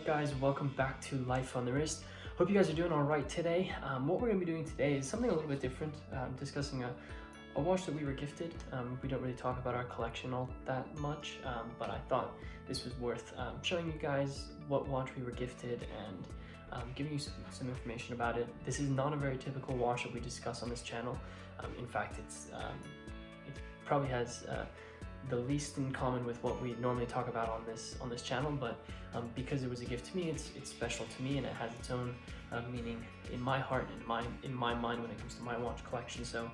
guys? Welcome back to Life on the Wrist. Hope you guys are doing all right today. What we're going to be doing today is something a little bit different. Discussing a watch that we were gifted. We don't really talk about our collection all that much, but I thought this was worth showing you guys what watch we were gifted and giving you some information about it. This is not a very typical watch that we discuss on this channel. In fact, it probably has the least in common with what we normally talk about on this channel, but because it was a gift to me, it's special to me, and it has its own meaning in my heart and in my mind when it comes to my watch collection. So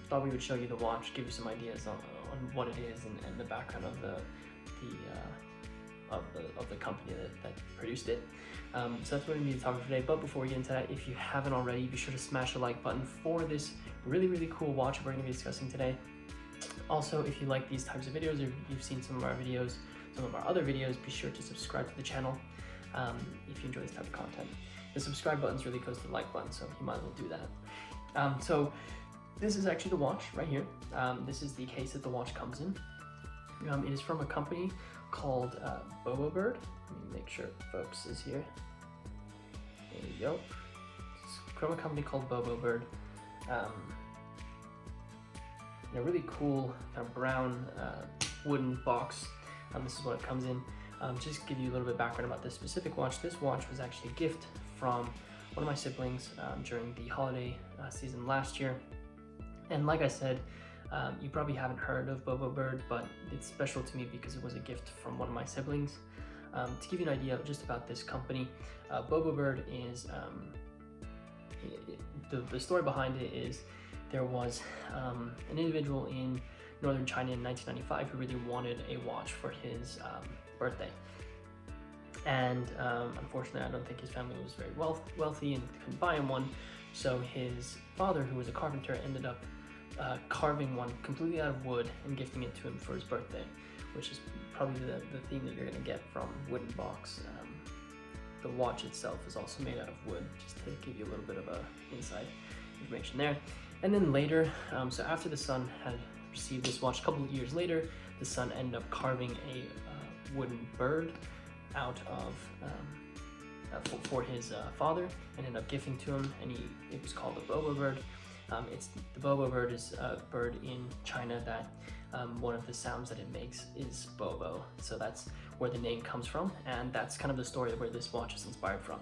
thought we would show you the watch, give you some ideas on what it is and the background of the company that produced it. So that's what we're going to be talking today. But before we get into that, if you haven't already, be sure to smash the like button for this really cool watch we're going to be discussing today. Also, if you like these types of videos, or you've seen some of our videos, some of our other videos, be sure to subscribe to the channel if you enjoy this type of content. The subscribe button is really close to the like button, so you might as well do that. So this is actually the watch right here. This is the case that the watch comes in. It is from a company called BoBo Bird. Let me make sure focus is here. There you go. It's from a company called BoBo Bird. A really cool kind of brown wooden box. This is what it comes in. Just to give you a little bit of background about this specific watch. This watch was actually a gift from one of my siblings during the holiday season last year. And like I said, you probably haven't heard of BoBo Bird, but it's special to me because it was a gift from one of my siblings. To give you an idea just about this company, BoBo Bird is, the story behind it is there was an individual in northern China in 1995 who really wanted a watch for his birthday. And unfortunately, I don't think his family was very wealthy and couldn't buy him one. So his father, who was a carpenter, ended up carving one completely out of wood and gifting it to him for his birthday, which is probably the theme that you're going to get from wooden box. The watch itself is also made out of wood, just to give you a little bit of inside information there. And then later, so after the son had received this watch, a couple of years later, the son ended up carving a wooden bird out of for his father, and ended up gifting to him, and it was called the BoBo Bird. The BoBo Bird is a bird in China that one of the sounds that it makes is Bobo, so that's where the name comes from, and that's kind of the story where this watch is inspired from.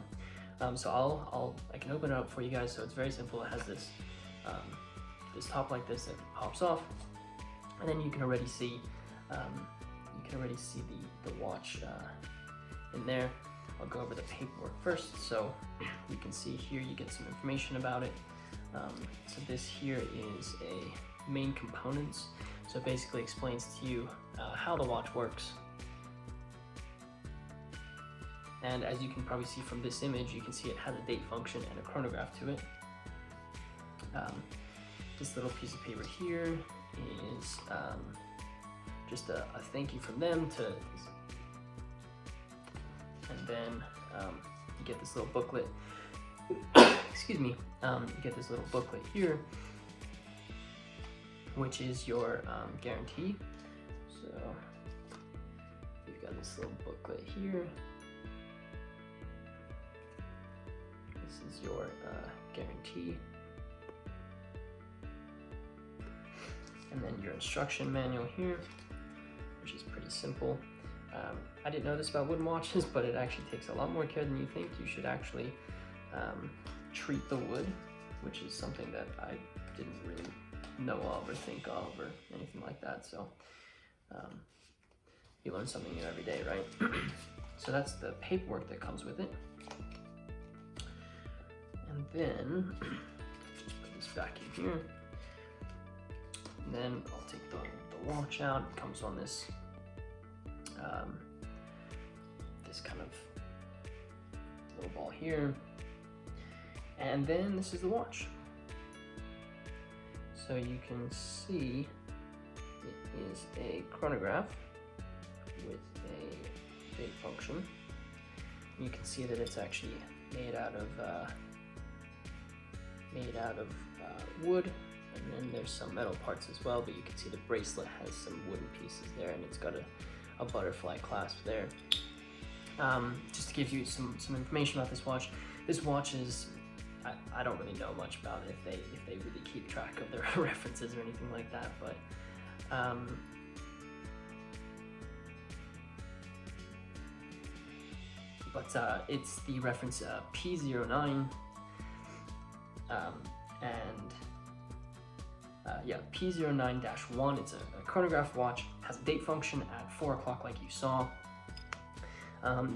So I can open it up for you guys. So it's very simple. It has this this top like this that pops off, and then you can already see the watch in there. I'll go over the paperwork first. So you can see here you get some information about it. So this here is a main components. So it basically explains to you how the watch works. And as you can probably see from this image, you can see it has a date function and a chronograph to it. This little piece of paper here is just a thank you from them and then you get this little booklet. Excuse me. You get this little booklet here, which is your guarantee. So you've got this little booklet here. This is your guarantee. And then your instruction manual here, which is pretty simple. I didn't know this about wooden watches, but it actually takes a lot more care than you think. You should actually treat the wood, which is something that I didn't really know of or think of or anything like that. So you learn something new every day, right? So that's the paperwork that comes with it. And then just put this back in here. And then I'll take the watch out. It comes on this this kind of little ball here. And then this is the watch. So you can see it is a chronograph with a date function. You can see that it's actually made out of wood, and then there's some metal parts as well, but you can see the bracelet has some wooden pieces there, and it's got a butterfly clasp there. Just to give you some information about this watch. This watch is, I don't really know much about it, if they really keep track of their references or anything like that, but it's the reference P09, yeah, P09-1. It's a chronograph watch, has a date function at 4 o'clock like you saw.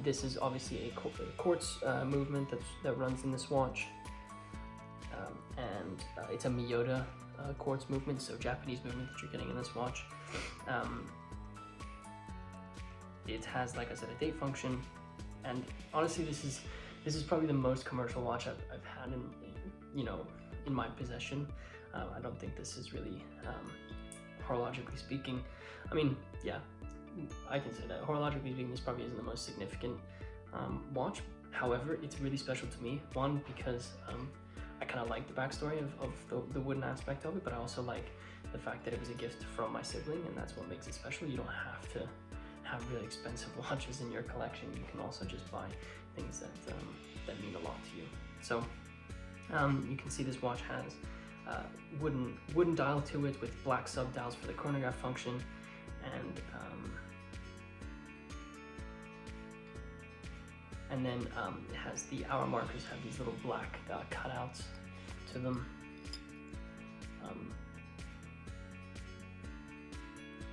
This is obviously a quartz movement that runs in this watch, and it's a Miyota quartz movement, so Japanese movement that you're getting in this watch. It has, like I said, a date function, and honestly, this is probably the most commercial watch I've had in my possession. I don't think this is really, horologically speaking, I mean, yeah, I can say that. Horologically speaking, this probably isn't the most significant watch. However, it's really special to me. One, because I kind of like the backstory of the wooden aspect of it, but I also like the fact that it was a gift from my sibling, and that's what makes it special. You don't have to have really expensive watches in your collection. You can also just buy things that mean a lot to you. So you can see this watch has wooden dial to it with black sub dials for the chronograph function, and then it has the hour markers have these little black cutouts to them.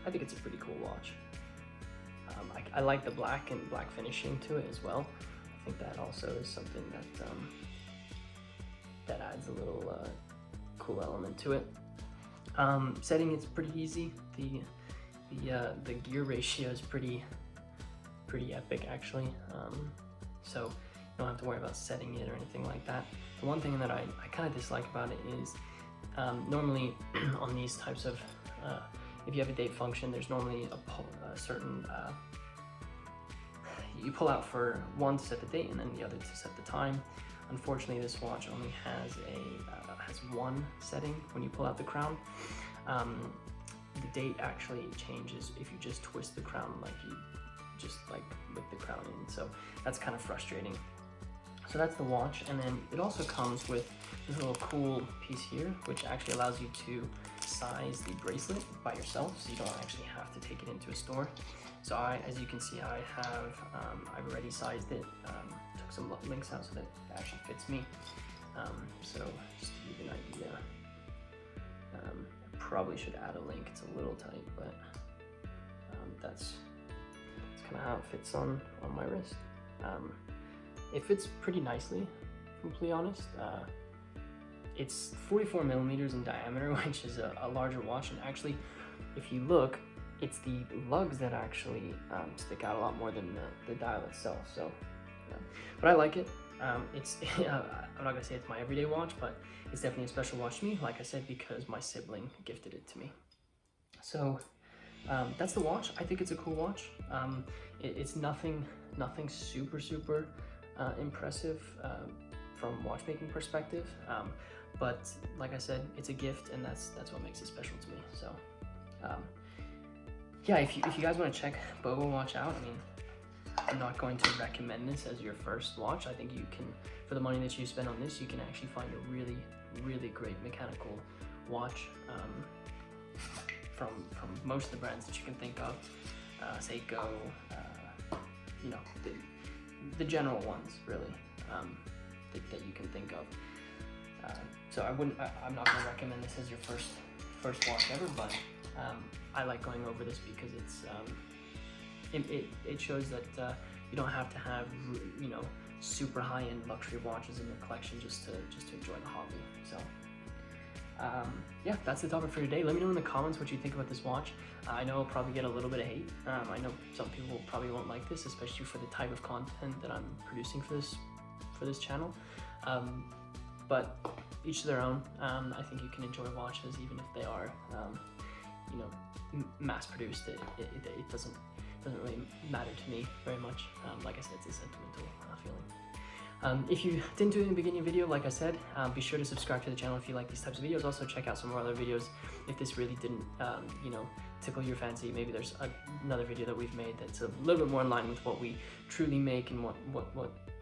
I think it's a pretty cool watch. I like the black and black finishing to it as well. I think that also is something that adds a little cool element to it. Setting it's pretty easy. The gear ratio is pretty epic actually. So you don't have to worry about setting it or anything like that. The one thing that I kind of dislike about it is normally on these types of if you have a date function, there's normally a certain you pull out for one to set the date and then the other to set the time. Unfortunately, this watch only has has one setting when you pull out the crown. The date actually changes if you just twist the crown like with the crown in, so that's kind of frustrating. So that's the watch, and then it also comes with this little cool piece here, which actually allows you to size the bracelet by yourself, so you don't actually have to take it into a store. So as you can see, I've already sized it, took some links out so that it actually fits me. So just to give you an idea, I probably should add a link. It's a little tight, but that's kind of how it fits on my wrist. It fits pretty nicely, to be completely honest. It's 44 millimeters in diameter, which is a larger watch, and actually, if you look, it's the lugs that actually stick out a lot more than the dial itself. So, but I like it. It's I'm not gonna say it's my everyday watch, but it's definitely a special watch to me, like I said, because my sibling gifted it to me. So that's the watch. I think it's a cool watch. It's nothing super impressive from watchmaking perspective, but like I said, it's a gift, and that's what makes it special to me. So yeah, if you guys want to check BoBo watch out, I mean, I'm not going to recommend this as your first watch. I think you can, for the money that you spend on this, you can actually find a really great mechanical watch from most of the brands that you can think of. Seiko, you know, the general ones really that you can think of. So I'm not going to recommend this as your first watch ever, but I like going over this because it shows that you don't have to have, you know, super high-end luxury watches in your collection just to enjoy the hobby. So yeah, that's the topic for today. Let me know in the comments what you think about this watch. I know I'll probably get a little bit of hate. I know some people probably won't like this, especially for the type of content that I'm producing for this channel. But each to their own. I think you can enjoy watches even if they are, you know, mass-produced. It doesn't really matter to me very much. Like I said, it's a sentimental feeling. If you didn't do it in the beginning of the video, like I said, be sure to subscribe to the channel if you like these types of videos. Also check out some of our other videos if this really didn't, you know, tickle your fancy. Maybe there's another video that we've made that's a little bit more in line with what we truly make and what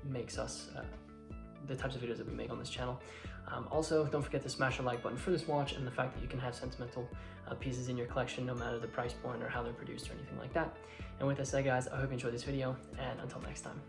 makes us the types of videos that we make on this channel. Also, don't forget to smash the like button for this watch and the fact that you can have sentimental pieces in your collection no matter the price point or how they're produced or anything like that. And with that said, guys, I hope you enjoyed this video, and until next time.